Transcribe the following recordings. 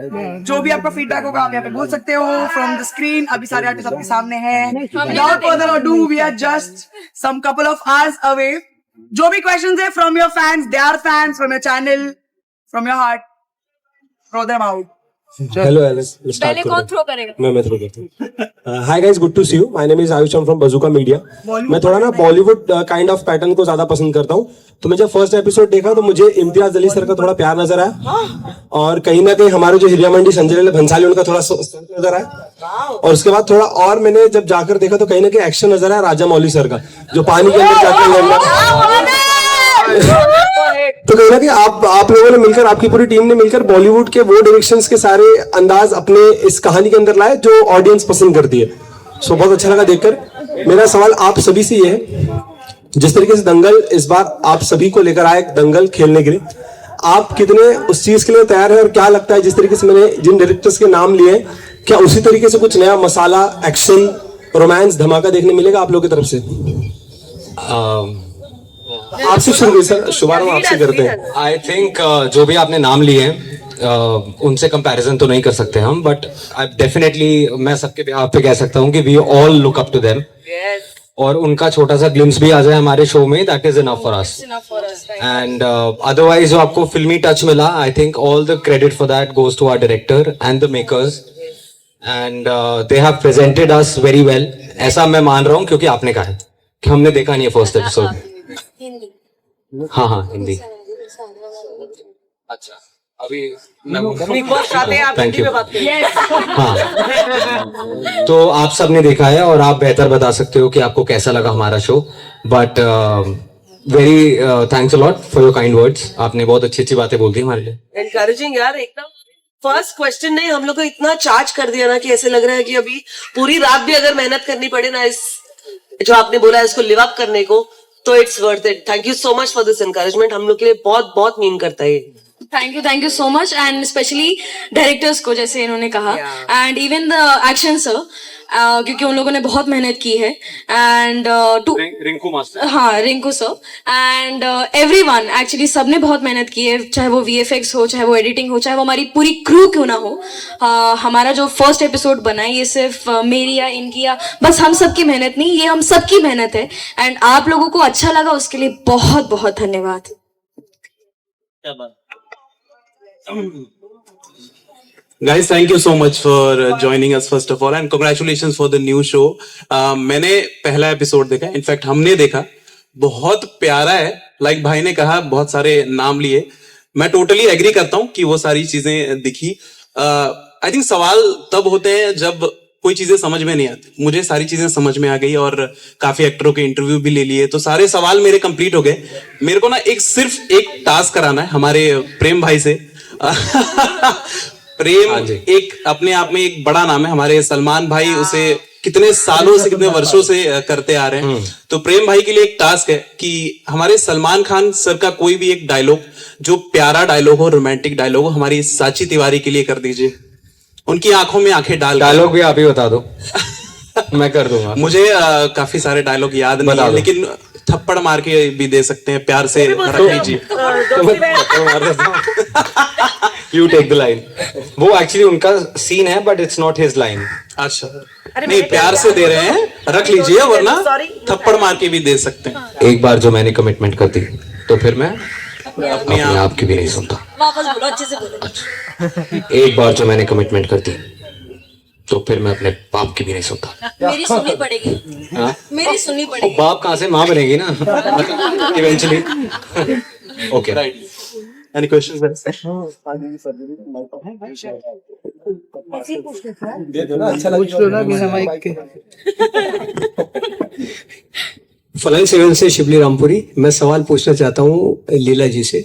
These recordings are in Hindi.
जो भी आपका फीडबैक होगा आप यहाँ पे बोल सकते हो फ्रॉम द स्क्रीन। अभी सारे आर्टिस्ट आपके सामने हैं। Without further ado, we are just some couple of hours away. जो भी questions है from your fans, they are fans, from your channel, from your heart, throw them out. Hello Alice, पहले कौन थ्रो करेगा? मैं थ्रो करता हूँ। Hi guys, good to see you. My name is Ayush, from Bazooka media. मैं थोड़ा ना बॉलीवुड काइंड ऑफ पैटर्न को ज्यादा पसंद करता हूँ। तो मैं जब फर्स्ट एपिसोड देखा तो मुझे इम्तियाज अली सर का थोड़ा प्यार नजर आया, और कहीं ना कहीं हमारे जो हिरिया मंडी संजय लीला भंसाली उनका थोड़ा स्ट्रेंथ नजर आया, और उसके बाद थोड़ा और मैंने जब जाकर देखा तो कहीं ना कहीं एक्शन नजर आया राजा मौली सर का, जो पानी के अंदर जाकर तो कहीं ना कहीं आप लोगों ने मिलकर, आपकी पूरी टीम ने मिलकर बॉलीवुड के वो डायरेक्शंस के सारे अंदाज अपने इस कहानी के अंदर लाए जो ऑडियंस पसंद करती है। सो बहुत अच्छा लगा देखकर। मेरा सवाल आप सभी से ये है, जिस तरीके से दंगल इस बार आप सभी को लेकर आए दंगल खेलने के लिए, आप कितने उस चीज के लिए तैयार है, और क्या लगता है जिस तरीके से मैंने जिन डायरेक्टर्स के नाम लिए क्या उसी तरीके से कुछ नया मसाला, एक्शन, रोमांस, धमाका देखने मिलेगा आप लोगों की तरफ से? आपसे शुरू करें सर, शुभारंभ आपसे करते हैं। आई थिंक जो भी आपने नाम लिए हैं उनसे कंपैरिजन तो नहीं कर सकते हम, बट डेफिनेटली मैं सबके बिहाफ पे कह सकता हूँ कि we all look up to them, और उनका छोटा सा ग्लिम्स भी आ जाए हमारे शो में, that is enough for us. And otherwise जो आपको फिल्मी टच मिला, I think all the credit for that goes to our director and the makers, and they have presented us very well. ऐसा मैं मान रहा हूँ क्योंकि आपने कहा है कि हमने देखा नहीं है फर्स्ट एपिसोड। हाँ, हिंदी। अच्छा, अभी थैंक यू। हाँ, तो आप सबने देखा है और आप बेहतर बता सकते हो कि आपको कैसा लगा हमारा show, but very thanks a lot for your kind words. आपने बहुत अच्छी अच्छी बातें बोल दी हमारे लिए। एनकरेजिंग यार, एकदम फर्स्ट क्वेश्चन ने हम लोग को इतना चार्ज कर दिया ना कि ऐसे लग रहा है कि अभी पूरी रात भी अगर मेहनत करनी पड़े ना इस जो आपने बोला है इसको लिव अप करने को, तो it's worth it. Thank you so much for this encouragement, हम लोग के लिए बहुत बहुत मीन करता है। Thank you so much, and specially directors को, जैसे इन्होंने कहा, and even the action sir, क्योंकि उन लोगों ने बहुत मेहनत की है, एंड टू रिंकू मास्टर, हाँ Rinku sir, and everyone, actually सबने बहुत मेहनत की है, चाहे वो वीएफएक्स हो, चाहे वो एडिटिंग हो, चाहे वो हमारी पूरी क्रू क्यों ना हो। हमारा जो फर्स्ट एपिसोड बना है ये सिर्फ मेरी या इनकी या बस हम सबकी मेहनत नहीं, ये हम सबकी मेहनत है, एंड आप लोगों को अच्छा लगा उसके लिए बहुत बहुत धन्यवाद। Guys, thank you so much for joining us first of all, and congratulations for the new show. मैंने पहला एपिसोड देखा, इनफैक्ट हमने देखा, बहुत प्यारा है। लाइक भाई ने कहा, बहुत सारे नाम लिए, मैं टोटली एग्री करता हूँ कि वो सारी चीजें दिखी। आई थिंक सवाल तब होते हैं जब कोई चीजें समझ में नहीं आती। मुझे सारी चीजें समझ में आ गई और काफी एक्टरों के इंटरव्यू भी ले लिए, तो सारे सवाल मेरे कंप्लीट हो गए। मेरे को ना सिर्फ एक टास्क कराना है हमारे प्रेम भाई से। प्रेम एक अपने आप में एक बड़ा नाम है, हमारे सलमान भाई उसे कितने सालों से, कितने वर्षों से करते आ रहे हैं। तो प्रेम भाई के लिए एक टास्क है कि हमारे सलमान खान सर का कोई भी एक डायलॉग, जो प्यारा डायलॉग हो, रोमांटिक डायलॉग हो, हमारी साची तिवारी के लिए कर दीजिए। उनकी आंखों में आंखें डाल। डायलॉग भी आप ही बता दो। मैं कर दूंगा। मुझे काफी सारे डायलॉग याद नहीं है, लेकिन थप्पड़ मार के भी दे सकते हैं, प्यार से रख लीजिए। You take the line. वो एक्चुअली उनका सीन है, but it's not his line. अच्छा, नहीं प्यार से दे रहे हैं, रख लीजिए, वरना थप्पड़ मार के भी दे सकते हैं। एक बार जो मैंने कमिटमेंट कर दी तो फिर मैं अपने आप की भी नहीं सुनता। वापस बोलो, अच्छे से बोलो। अच्छा, एक बार जो मैंने कमिटमेंट कर दी तो फिर मैं अपने बाप की भी नहीं सुनता। मेरी सुननी पड़ेगी। हाँ? मेरी सुननी पड़ेगी। बाप कहाँ से माँ बनेगी ना eventually. Okay, right. Any questions? फलाइन सेवन से शिवली रामपुरी। मैं सवाल पूछना चाहता हूँ लीला जी से।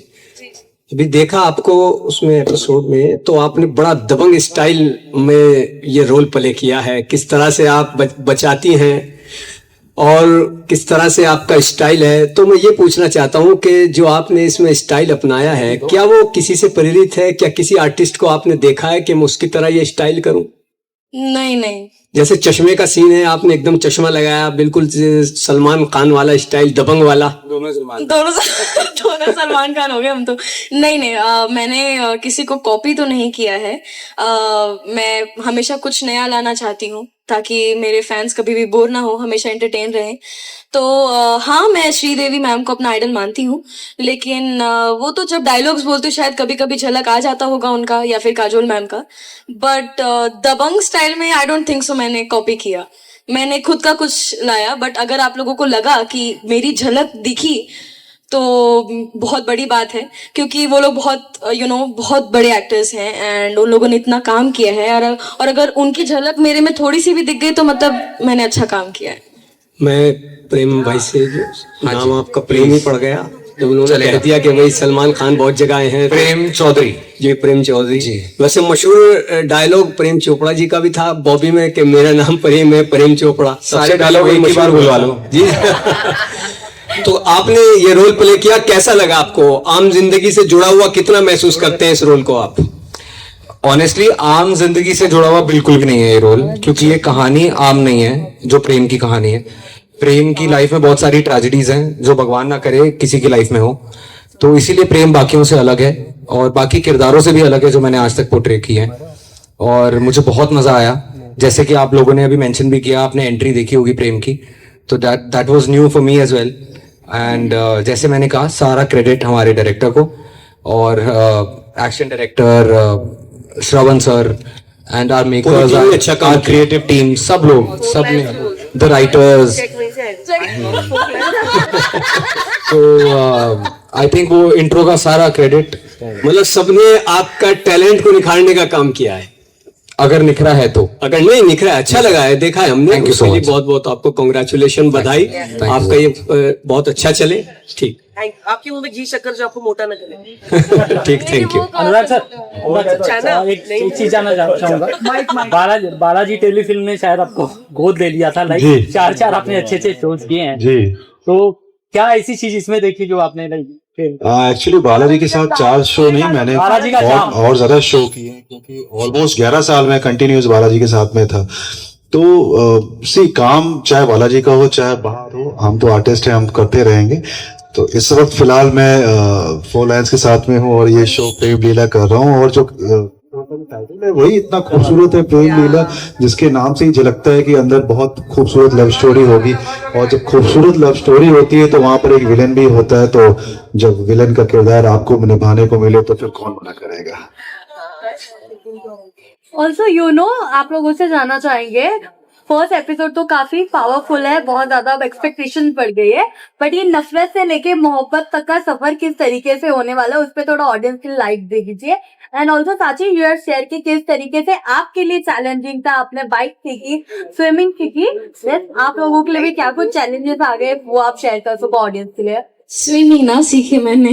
अभी देखा आपको उसमें एपिसोड में, तो आपने बड़ा दबंग स्टाइल में ये रोल प्ले किया है। किस तरह से आप बचाती हैं और किस तरह से आपका स्टाइल है, तो मैं ये पूछना चाहता हूँ कि जो आपने इसमें स्टाइल अपनाया है, क्या वो किसी से प्रेरित है? क्या किसी आर्टिस्ट को आपने देखा है कि मैं उसकी तरह ये स्टाइल करूँ? नहीं नहीं जैसे चश्मे का सीन है, आपने एकदम चश्मा लगाया, बिल्कुल सलमान खान वाला स्टाइल, दबंग वाला। दोनों दोनों सलमान खान हो गए हम तो। नहीं नहीं मैंने किसी को कॉपी तो नहीं किया है। मैं हमेशा कुछ नया लाना चाहती हूँ ताकि मेरे फैंस कभी भी बोर ना हो, हमेशा एंटरटेन रहें। तो हाँ, मैं श्रीदेवी मैम को अपना आइडल मानती हूँ, लेकिन वो तो जब डायलॉग्स बोलते शायद कभी कभी झलक आ जाता होगा उनका, या फिर काजोल मैम का। बट दबंग स्टाइल में आई डोंट थिंक सो मैंने कॉपी किया। मैंने खुद का कुछ लाया, बट अगर आप लोगों को लगा कि मेरी झलक दिखी तो बहुत बड़ी बात है, क्योंकि वो लोग बहुत बहुत बड़े एक्टर्स हैं एंड उन लोगों ने इतना काम किया है। और अगर उनकी झलक मेरे में थोड़ी सी भी दिख गई तो मतलब मैंने अच्छा काम किया है। मैं प्रेम भाई से जो नाम आपका प्रेम ही पड़ गया, जब उन्होंने कह दिया कि भाई सलमान खान बहुत जगह आए हैं। प्रेम चौधरी जी, प्रेम चौधरी जी। वैसे मशहूर डायलॉग प्रेम चोपड़ा जी का भी था बॉबी में कि मेरा नाम प्रेम है, प्रेम चोपड़ा। सारे डायलॉग एक ही बार बुलवा लो जी। तो आपने ये रोल प्ले किया, कैसा लगा आपको? आम जिंदगी से जुड़ा हुआ कितना महसूस करते हैं इस रोल को आप? ऑनेस्टली आम जिंदगी से जुड़ा हुआ बिल्कुल भी नहीं है ये रोल, क्योंकि ये कहानी आम नहीं है जो प्रेम की कहानी है। प्रेम की लाइफ में बहुत सारी ट्रेजेडीज हैं जो भगवान ना करे किसी की लाइफ में हो, तो इसीलिए प्रेम बाकियों से अलग है और बाकी किरदारों से भी अलग है जो मैंने आज तक पोर्ट्रे की है। और मुझे बहुत मजा आया, जैसे कि आप लोगों ने अभी मेंशन भी किया, आपने एंट्री देखी होगी प्रेम की, तो that was new for me as well. And जैसे मैंने कहा, सारा क्रेडिट हमारे डायरेक्टर को और action director Shravan sir and our makers, our creative team, सब लोग, सब ने, द राइटर्स। तो आई थिंक वो इंट्रो का सारा क्रेडिट, मतलब सबने आपका टैलेंट को निखारने का काम किया है। अगर निखरा है तो, अगर नहीं निखरा है, अच्छा लगा है, देखा है हमने। Thank you so उसके लिए much. बहुत बहुत आपको कांग्रेचुलेशन, बधाई। आपका ये बहुत अच्छा चले। ठीक आपके मुंह में घी शक्कर जो आपको मोटा न करे। ठीक, थैंक यू। अनुराग सर, एक चीज जानना चाहूंगा। बालाजी टेलीफिल्म ने शायद आपको गोद ले लिया था, लाइक चार आपने अच्छे शोज किए हैं जी, तो क्या ऐसी चीज इसमें देखी जो आपने नहीं? एक्चुअली बालाजी के साथ 4 शो नहीं, मैंने बालाजी का और ज्यादा शो किए हैं, क्योंकि ऑलमोस्ट 11 साल में कंटिन्यूस बालाजी के साथ में था। तो काम चाहे बालाजी का हो चाहे बाहर हो, हम तो आर्टिस्ट हैं, हम करते रहेंगे। तो इस वक्त फिलहाल मैं 4 लाइन्स के साथ में हूँ और ये शो प्रेम लीला कर रहा हूँ। और जो टाइटल है वही इतना खूबसूरत है, प्रेम लीला, जिसके नाम से ही झलकता है कि अंदर बहुत खूबसूरत लव स्टोरी होगी। और जब खूबसूरत लव स्टोरी होती है तो वहां पर एक विलन भी होता है, तो जब विलन का किरदार आपको निभाने को मिले तो फिर कौन मना करेगा। ऑल्सो आप लोगों से जानना चाहेंगे, फर्स्ट एपिसोड तो काफी पावरफुल है, बहुत ज्यादा एक्सपेक्टेशन बढ़ गई है, बट ये नफरत से लेके मोहब्बत तक का सफर किस तरीके से होने वाला है उस पर थोड़ा ऑडियंस की लाइट दे दीजिए। एंड ऑल्सो साची यूर शेयर की किस तरीके से आपके लिए चैलेंजिंग था, आपने बाइक सीखी, स्विमिंग सीखी, आप लोगों के लिए भी क्या कुछ चैलेंजेस आ गए वो आप शेयर कर सको ऑडियंस के लिए। स्विमिंग ना सीखी मैंने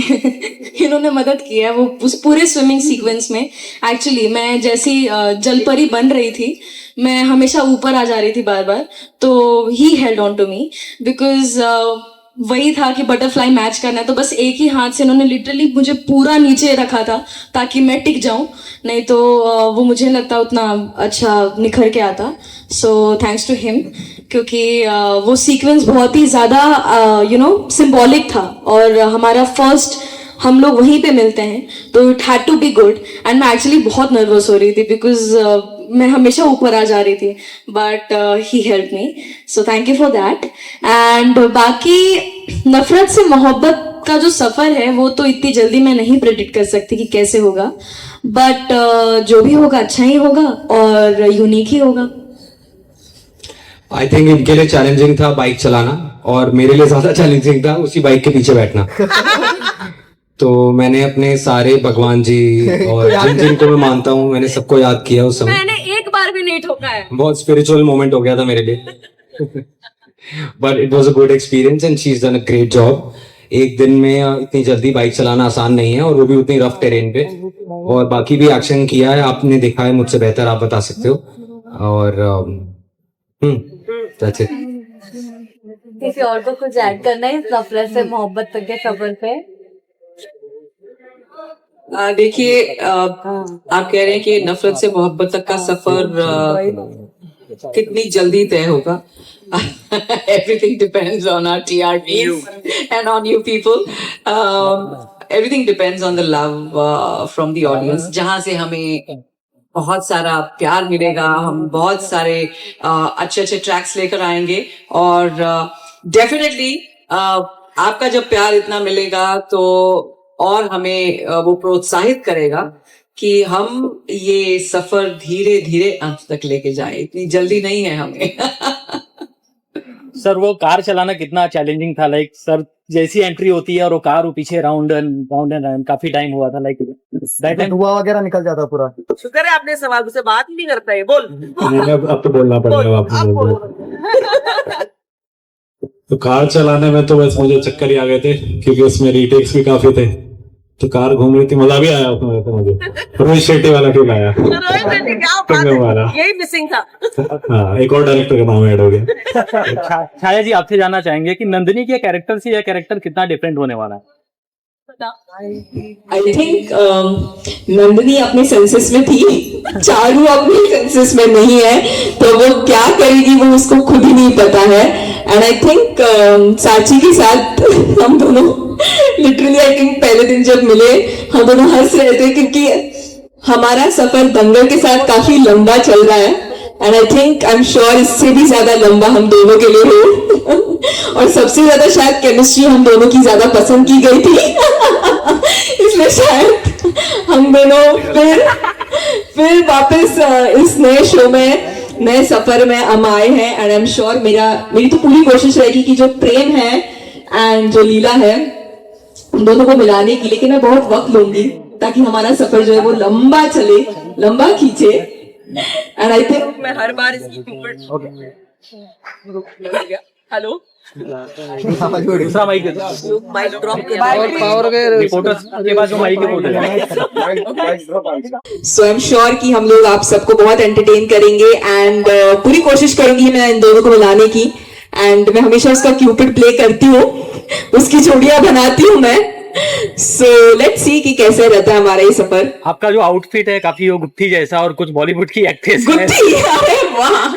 इन्होंने मदद की है वो उस पूरे स्विमिंग सीक्वेंस में। एक्चुअली मैं जैसी जलपरी बन रही थी, मैं हमेशा ऊपर आ जा रही थी बार बार, तो he held on to me because वही था कि बटरफ्लाई मैच करना है, तो बस एक ही हाथ से इन्होंने लिटरली मुझे पूरा नीचे रखा था ताकि मैं टिक जाऊं, नहीं तो वो मुझे लगता उतना अच्छा निखर के आता। सो थैंक्स टू हिम, क्योंकि वो सीक्वेंस बहुत ही ज़्यादा सिंबॉलिक था और हमारा फर्स्ट हम लोग वहीं पे मिलते हैं, तो it had to be good. And मैं एक्चुअली बहुत नर्वस हो रही थी बिकॉज मैं हमेशा ऊपर आ जा रही थी, but he help me, so thank you for that. And बाकी नफरत से मोहब्बत का जो सफर है वो तो इतनी जल्दी मैं नहीं प्रेडिक्ट कर सकती कि कैसे होगा, बट जो भी होगा अच्छा ही होगा और यूनिक ही होगा। आई थिंक इनके लिए चैलेंजिंग था बाइक चलाना और मेरे लिए ज्यादा चैलेंजिंग था उसी बाइक के पीछे बैठना। तो मैंने अपने सारे भगवान जी और जिन जिनको मैं मानता हूँ मैंने सबको याद किया उस समय। मैंने एक बार भी नहीं ठोका है। बहुत स्पिरिचुअल मोमेंट हो गया था मेरे लिए। But it was a good experience and she is done a great job. एक दिन में इतनी जल्दी बाइक चलाना आसान नहीं है और वो भी उतनी रफ टेरेन पे, और बाकी भी एक्शन किया है आपने, देखा है, मुझसे बेहतर आप बता सकते हो। और that's it. किसी और को कुछ ऐड करना है इस नफरत से मोहब्बत तक के सफर पे? देखिए आप कह रहे हैं कि नफरत से मोहब्बत तक का सफर कितनी जल्दी तय होगा. Everything depends on our TRPs and on you people. Everything depends on the love from the audience. जहां से हमें बहुत सारा प्यार मिलेगा, हम बहुत सारे अच्छे अच्छे ट्रैक्स लेकर आएंगे और डेफिनेटली आपका जब प्यार इतना मिलेगा तो और हमें वो प्रोत्साहित करेगा कि हम ये सफर धीरे धीरे अंत तक लेके जाएं. इतनी जल्दी नहीं है हमें. सर वो कार चलाना कितना चैलेंजिंग था. लाइक सर जैसी एंट्री होती है और वो कार वो पीछे राउंड एंड राउंड काफी टाइम हुआ था. लाइक दैट टाइम धुआं वगैरह निकल जाता पूरा. शुक्र है आपने सवाल मुझसे बात ही नहीं करता है. बोल. अब तो बोलना पड़ेगा आपको. तो कार चलाने में तो बस मुझे चक्कर ही आ गए थे क्योंकि उसमें रीटेक्स भी काफी थे. तो कार घूम रही थी, मजा भी आया उसमें. तो मुझे रोहित शेट्टी वाला फील आया. यही मिसिंग था. हाँ, एक और डायरेक्टर का नाम ऐड हो गया. छाया जी आपसे जानना चाहेंगे कि नंदिनी के कैरेक्टर से यह कैरेक्टर कितना डिफरेंट होने वाला है. आई थिंक नंदिनी अपने सेंसेस में थी, चारू अपने सेंसेस में नहीं है, तो वो क्या करेगी वो उसको खुद ही नहीं पता है. एंड आई थिंक साची के साथ हम दोनों लिटरली आई थिंक पहले दिन जब मिले हम दोनों हंस रहे थे क्योंकि हमारा सफर दंगल के साथ काफी लंबा चल रहा है. And I think I am sure इससे भी ज्यादा लंबा हम दोनों के लिए हो. और सबसे ज्यादा शायद केमिस्ट्री हम दोनों की ज्यादा पसंद की गई थी. इसलिए शायद हम दोनों फिर वापस इस नए शो में नए सफर में हम आए हैं. एंड आई एम श्योर मेरी तो पूरी कोशिश रहेगी कि जो प्रेम है एंड जो लीला है उन दोनों को मिलाने की. लेकिन मैं बहुत वक्त लूंगी ताकि हमारा सफर जो है वो लंबा चले, लंबा खींचे. एंड आई थिंक मैं हर बार इसकी हेलो दूसरा माइक माइक ड्रॉप रिपोर्टर्स के बाद जो माइक है. सो आई एम श्योर कि हम लोग आप सबको बहुत एंटरटेन करेंगे. एंड पूरी कोशिश करूंगी मैं इन दोनों को मिलाने की. एंड मैं हमेशा उसका क्यूपिड प्ले करती हूँ, उसकी जोड़ियां बनाती हूँ मैं. सो लेट्स सी कि कैसे रहता है हमारा ये सफर. आपका जो आउटफिट है काफी वो गुत्थी जैसा और कुछ बॉलीवुड की एक्ट्रेस गुत्थी. अरे वाह,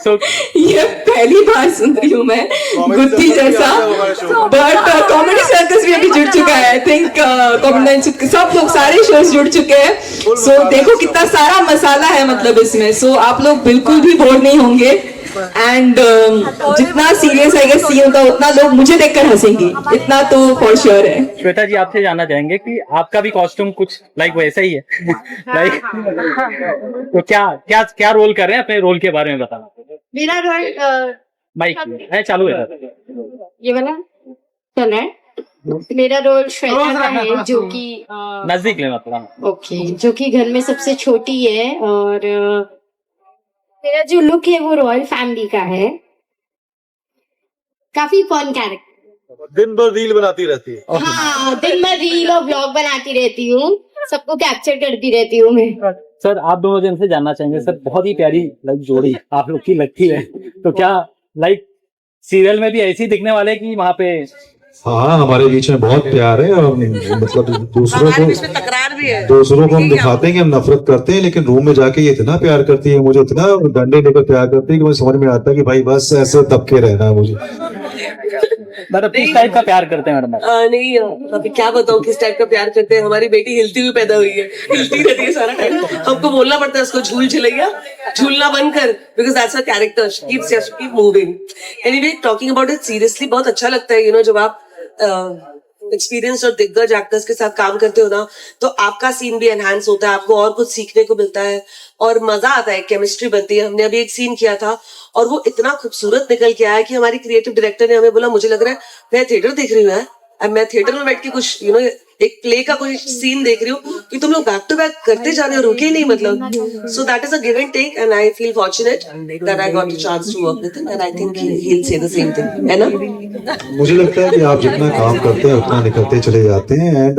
तो ये पहली बार सुन रही हूँ मैं गुत्थी जैसा. बट कॉमेडी सर्कस भी अभी जुड़ चुका है. आई थिंक कॉमेडी सब लोग सारे शोज जुड़ चुके हैं. सो देखो कितना सारा मसाला है मतलब इसमें. सो आप लोग बिल्कुल भी बोर नहीं होंगे. एंड जितना सीरियस है सीन होता उतना लोग मुझे देखकर हंसेंगे, इतना तो फॉर श्योर है. श्वेता जी आपसे जानना चाहेंगे कि आपका भी कॉस्ट्यूम कुछ लाइक वैसा ही है. लाइक तो क्या रोल कर रहे हैं, अपने रोल के बारे में बताना. मेरा रोल माइक है चालू है. ये वाला चल रहा है. मेरा रोल श्वेता का है जो कि नजदीक लेना थोड़ा. ओके, जो कि घर में सबसे छोटी है. और मेरा जो लुक है वो रॉयल फैमिली का है. काफी फन कैरेक्टर. दिन भर रील बनाती रहती है. हाँ, दिन भर रील और ब्लॉग बनाती रहती हूँ, सबको कैप्चर करती रहती हूँ मैं. सर आप दोनों जन से जानना चाहेंगे सर, बहुत ही प्यारी लाइक जोड़ी आप लोग की लगती है. तो क्या लाइक सीरियल में भी ऐसी दिखने वाले कि वहाँ पे. हाँ, हमारे बीच में बहुत प्यार है. और मतलब तकरार भी है. दूसरों को हम दिखाते हैं कि हम नफरत करते हैं, लेकिन रूम में जाके ये इतना प्यार करती है, मुझे इतना डंडे लेकर प्यार करती है कि मुझे समझ में आता है कि भाई बस ऐसे दबके रहना है मुझे. मतलब किस टाइप का प्यार करते हैं मैडम. नहीं अभी क्या बताऊँ किस टाइप का प्यार करते हैं. हमारी बेटी हिलती हुई पैदा हुई है, हिलती रहती है सारा टाइम. हमको बोलना पड़ता है उसको झूल झुलैया, झूलना बंद कर, because that's a character. She keep moving. Anyway talking about it seriously बहुत अच्छा लगता है. यू नो जब आप एक्सपीरियंस और दिग्गज एक्टर्स के साथ काम करते हो ना तो आपका सीन भी एनहांस होता है, आपको और कुछ सीखने को मिलता है और मजा आता है, केमिस्ट्री बनती है. हमने अभी एक सीन किया था और वो इतना खूबसूरत निकल के आया कि हमारी क्रिएटिव डायरेक्टर ने हमें बोला मुझे लग रहा है मैं थिएटर देख रही हूँ. मैं थिएटर में बैठ के कुछ यू नो एक प्ले का कोई सीन देख रही हूँ कि तुम लोग बैक टू बैक करते जा रहे हो, रुके नहीं मतलब. So that is a give and take and I feel fortunate that I got a chance to work with him and I think he will say the same thing, है ना. मुझे लगता है कि आप जितना काम करते हैं उतना निकलते चले जाते हैं. एंड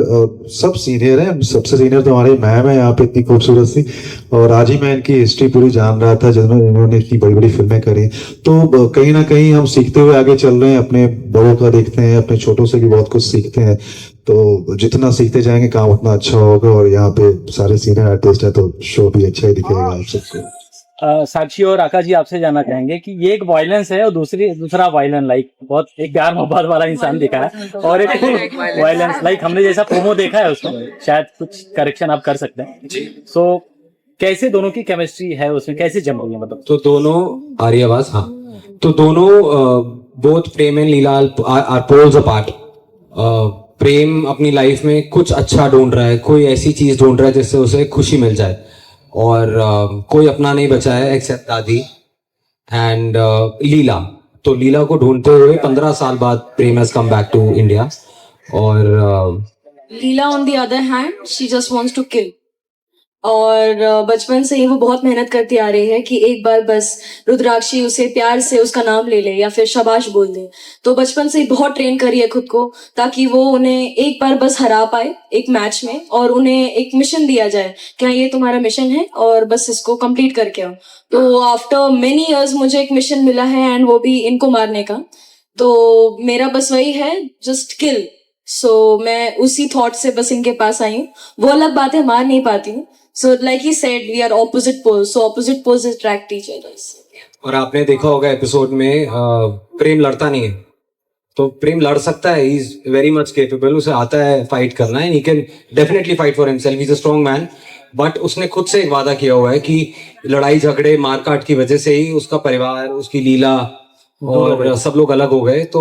सब सीनियर हैं, सबसे सीनियर तो हमारी मैम है यहाँ पे, इतनी खूबसूरत सी. और आज ही मैं इनकी हिस्ट्री पूरी जान रहा था जिन्होंने इन्होंने इतनी बड़ी बड़ी फिल्में करी. तो कहीं ना कहीं हम सीखते हुए आगे चल रहे हैं, अपने बड़ों का देखते हैं, अपने छोटों से भी बहुत कुछ सीखते हैं. तो जितना सीखते जाएंगे काम उतना अच्छा होगा, और यहाँ पे सारे सीनियर आर्टिस्ट हैं तो शो भी अच्छा ही दिखेगा आप सबको। साक्षी और आकाश जी आपसे जानना चाहेंगे कि ये एक वायलेंस है और दूसरा वायलेंस, लाइक बहुत एक प्यार मोहब्बत वाला इंसान दिखा है, और एक वायलेंस लाइक हमने जैसा प्रोमो देखा है उसमें, शायद कुछ करेक्शन आप कर सकते हैं। सो कैसे दोनों की केमिस्ट्री है उसमें, कैसे जम रही है मतलब? तो दोनों आ रही है आवाज? हाँ, तो दोनों both Prem and Leela are poles apart. Prem अपनी लाइफ में कुछ अच्छा ढूंढ रहा है, कोई ऐसी चीज ढूंढ रहा है जिससे उसे खुशी मिल जाए, और कोई अपना नहीं बचा है एक्सेप्ट दादी एंड लीला। तो लीला को ढूंढते हुए 15 साल बाद Prem has come back to India, और Leela on the other hand she just wants to kill. और बचपन से ही वो बहुत मेहनत करती आ रही है कि एक बार बस रुद्राक्षी उसे प्यार से उसका नाम ले ले या फिर शाबाश बोल दे। तो बचपन से ही बहुत ट्रेन करी है खुद को, ताकि वो उन्हें एक बार बस हरा पाए एक मैच में, और उन्हें एक मिशन दिया जाए कि हाँ ये तुम्हारा मिशन है और बस इसको कंप्लीट करके आओ। तो आफ्टर मेनी इयर्स मुझे एक मिशन मिला है, एंड वो भी इनको मारने का। तो मेरा बस वही है, जस्ट किल। सो मैं उसी थॉट से बस इनके पास आई हूँ। वो अलग बात है, मार नहीं पाती हूँ। So like he said, we are opposite poles. So opposite poles attract each other. और आपने देखा होगा एपिसोड में प्रेम लड़ता नहीं है, तो प्रेम लड़ सकता है, he is very much capable, उसे आता है फाइट करना है, he can definitely fight for himself, he is a strong man. But उसने खुद से एक वादा किया हुआ है कि लड़ाई झगड़े मारकाट की वजह से ही उसका परिवार, उसकी लीला और सब लोग अलग हो गए, तो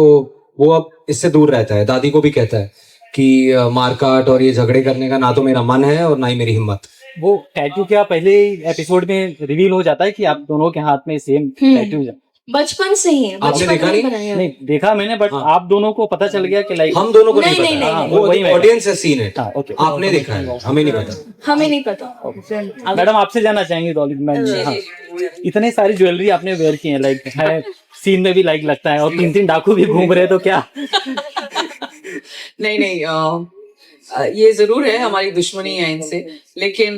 वो अब इससे दूर रहता है। दादी को भी कहता है कि मारकाट और ये झगड़े करने का ना तो मेरा मन है और ना ही मेरी हिम्मत। वो टैटू क्या पहले एपिसोड में रिवील हो जाता है कि आप दोनों के हाथ में सेम टैटू है? बचपन से ही है। आपने देखा नहीं? नहीं देखा मैंने, बट आप दोनों को पता चल गया कि लाइक हम दोनों को नहीं नहीं, पता, नहीं, वो audience has seen it, okay, आपने देखा है, हमें नहीं पता। हमें नहीं पता। मैडम आपसे जानना चाहेंगे डॉली मैम, हाँ, इतने सारी ज्वेलरी आपने वेयर की है, लाइक है सीन में भी लाइक लगता है, और 3 डाकू भी घूम रहे, तो क्या? नहीं, ये जरूर है, हमारी दुश्मनी है इनसे, लेकिन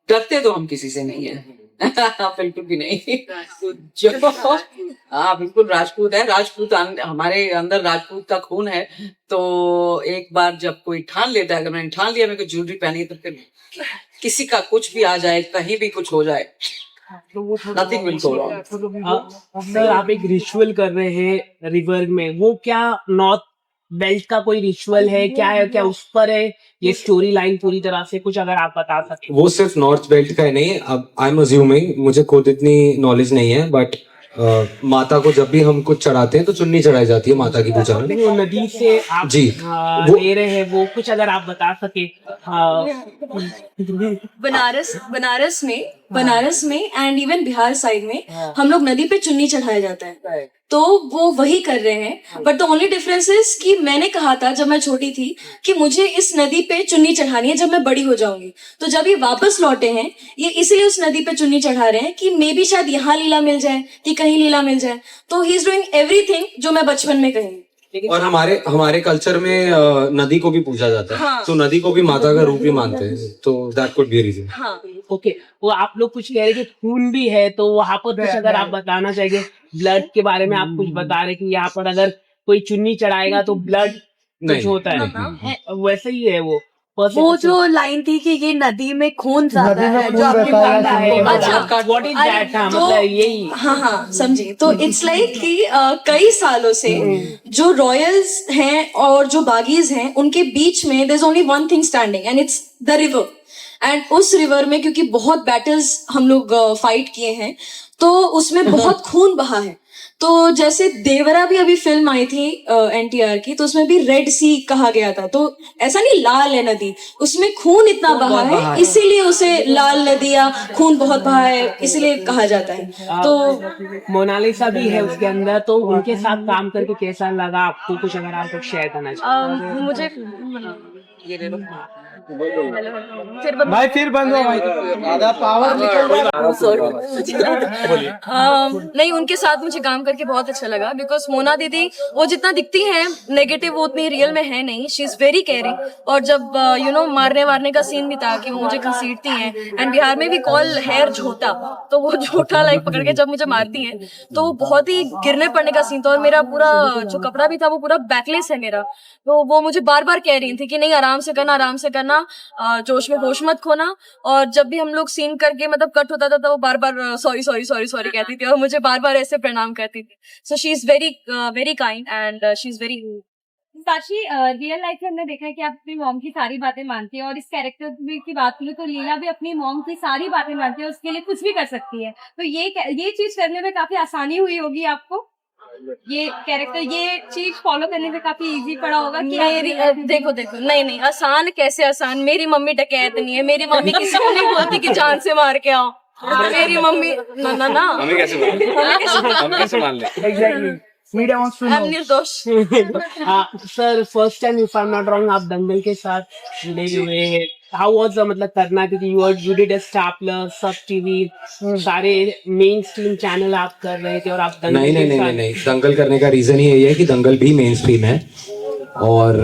डरते तो हम किसी से नहीं है। बिल्कुल भी नहीं। जो हाँ बिल्कुल राजपूत है, हमारे अंदर राजपूत का खून है। तो एक बार जब कोई ठान लेता है, अगर मैंने ठान लिया मेरे को ज्वेलरी पहनी है, तो फिर किसी का कुछ भी आ जाए, कहीं भी कुछ हो जाए, nothing will go wrong. Sir आप एक रिचुअल कर रहे हैं रिवर में, वो क्या नॉर्थ बेल्ट का कोई रिचुअल है, क्या है, क्या उस पर है ये स्टोरी लाइन पूरी तरह से, कुछ अगर आप बता सकते? वो सिर्फ नॉर्थ बेल्ट का ही नहीं, अब आई एम अज्यूमिंग, मुझे खुद इतनी नॉलेज नहीं है, बट माता को जब भी हम कुछ चढ़ाते हैं तो चुन्नी चढ़ाई जाती है माता की पूजा में। वो नदी से आप जी ले रहे हैं, वो कुछ अगर आप बता सके। बनारस में एंड इवन बिहार साइड में हम लोग नदी पे चुन्नी चढ़ाया जाता है, तो वो वही कर रहे हैं। But the only difference is कि मैंने कहा था जब मैं छोटी थी कि मुझे इस नदी पे चुन्नी चढ़ानी है जब मैं बड़ी हो जाऊंगी। तो जब ये वापस लौटे हैं, ये इसलिए उस नदी पे चुन्नी चढ़ा रहे हैं कि मे बी शायद यहाँ लीला मिल जाए, कि कहीं लीला मिल जाए। तो ही इज डूइंग एवरीथिंग जो मैं बचपन में कही। और हमारे कल्चर में नदी को भी पूजा जाता है, हाँ। तो नदी को भी माता का रूप ही मानते हैं, तो दैट कुड बी रीजन। हाँ ओके, वो आप लोग कुछ कह रहे कि खून भी है, तो वहां पर कुछ अगर आप बताना चाहिए ब्लड के बारे में। आप कुछ बता रहे कि यहाँ पर अगर कोई चुन्नी चढ़ाएगा तो ब्लड कुछ होता है, वैसे ही है वो जो लाइन थी कि ये नदी में खून ज्यादा है, जो आपने बताया है, व्हाट इज दैट? मतलब यही हाँ समझी। तो इट्स लाइक कि कई सालों से जो रॉयल्स हैं और जो बागीज हैं, उनके बीच में there is only one thing standing, and it's the river. And उस रिवर में क्योंकि बहुत बैटल्स हम लोग फाइट किए हैं, तो उसमें बहुत खून बहा है। तो जैसे देवरा भी अभी फिल्म आई थी NTR की, तो उसमें भी रेड सी कहा गया था। तो ऐसा नहीं लाल है नदी, उसमें खून इतना बहा है, इसीलिए उसे लाल नदी या खून बहुत बहा है इसीलिए कहा जाता है। तो मोनालिसा भी है उसके अंदर, तो उनके साथ काम करके कैसा लगा आपको? कुछ अगर आप शेयर करना चाहें। मुझे ये ले लो। भाई फिर बंद हुआ भाई आधा पावर निकल नहीं, उनके साथ मुझे काम करके बहुत अच्छा लगा बिकॉज मोना दीदी वो जितना दिखती है नेगेटिव वो उतनी रियल में है नहीं. She is very caring. और जब मारने वारने का सीन भी था कि वो मुझे घसीटती हैं एंड बिहार में भी कॉल हेयर झोटा, तो वो झोटा लाइक पकड़ के जब मुझे मारती हैं तो वो बहुत ही गिरने पड़ने का सीन था. और मेरा पूरा जो कपड़ा भी था वो पूरा बैकलेस है मेरा, तो वो मुझे बार बार कह रही थी कि नहीं आराम से करना, जोश में होश मत खोना. और जब भी हम लोग सीन करके मतलब कट होता था तो वो बार बार सॉरी कहती थी और मुझे बार बार ऐसे प्रणाम करती थी. So she is very kind and she is very. Sakshi, real life में हमने देखा है कि आप अपनी मॉम की सारी बातें मानती है और इस कैरेक्टर की बात करूँ तो लीला भी अपनी मॉम की सारी बातें मानती है, उसके लिए कुछ भी कर सकती है. तो ये चीज करने में काफी आसानी हुई होगी आपको, ये कैरेक्टर ये चीज फॉलो करने में काफी इजी पड़ा होगा कि मेरी देखो नहीं आसान कैसे आसान. मेरी मम्मी डकैत नहीं है, मेरी मम्मी किसी को नहीं बोलती कि जान से मार के आओ. मेरी मम्मी ना हमें कैसे मान ले. Exactly. Media wants to know. I'm निर्दोष. Sir first time if I am not wrong आप दंगल के साथ जुड़े हुए हैं. हाउ वाज मतलब करना, क्योंकि you did a star plus, सब टीवी, सारे मेन स्ट्रीम चैनल आप कर रहे थे और आप दंगल नहीं. दंगल करने का रीजन ही यही है कि दंगल भी मेन स्ट्रीम है और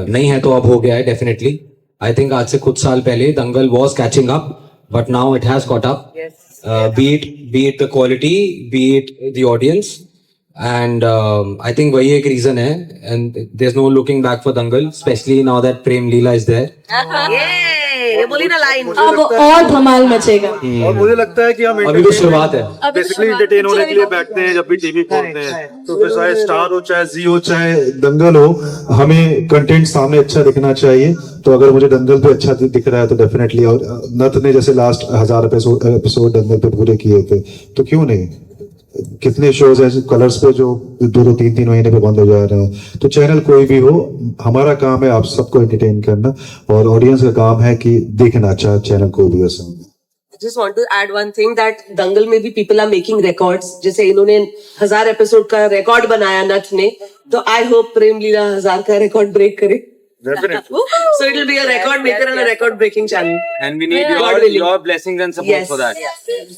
नहीं है तो अब हो गया है डेफिनेटली. आई थिंक आज से कुछ साल पहले Dangal was catching up but now it has caught up. Be it the quality, be it the audience. And I think वही एक reason है and there's no looking back for Dangal, especially now that Prem Leela is there. ये बोली ना लाइन. अब और धमाल मचेगा. और मुझे लगता है कि हम अभी तो शुरुआत है. बेसिकली एंटरटेन होने के लिए बैठते हैं जब भी टीवी खोलते हैं, तो फिर चाहे स्टार हो, चाहे जी हो, चाहे दंगल हो, हमें कंटेंट सामने अच्छा दिखना चाहिए. तो अगर मुझे दंगल पे अच्छा दिख रहा है तो डेफिनेटली, और नथ ने जैसे लास्ट 1000 एपिसोड दंगल पे पूरे किए थे, तो क्यों नहीं. कितने शोज है कलर्स पे जो 2-3 महीने पे बंद हो जा रहे हैं. तो चैनल कोई भी हो, हमारा काम है आप सबको एंटरटेन करना और ऑडियंस का काम है कि देखना. अच्छा चैनल कोई भी हो. Just want to add one thing that दंगल में भी people are making records. जैसे इन्होंने 1000 एपिसोड का रिकॉर्ड बनाया नथ ने, तो आई होप प्रेम लीला 1000 का रिकॉर्ड ब्रेक करे. Definitely. So it will be a record maker and a record breaking channel. And we need your blessings and support for that.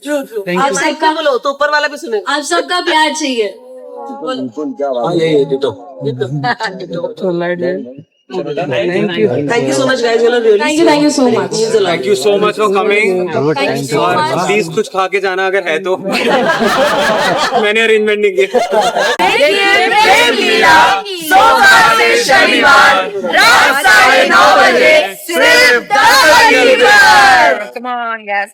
True. आप सबका बोलो तो ऊपर वाला भी सुने. आप सबका प्यार चाहिए. Thank you so much guys. Really. Thank you so much. Thank you so much for coming. Thank you so much. Please कुछ खा के जाना अगर है तो. मैंने अरेंजमेंट नहीं किया. प्रेम लीला सोमवार से शनिवार रात 9:30 बजे सिर्फ 10 पर. Come on, guys.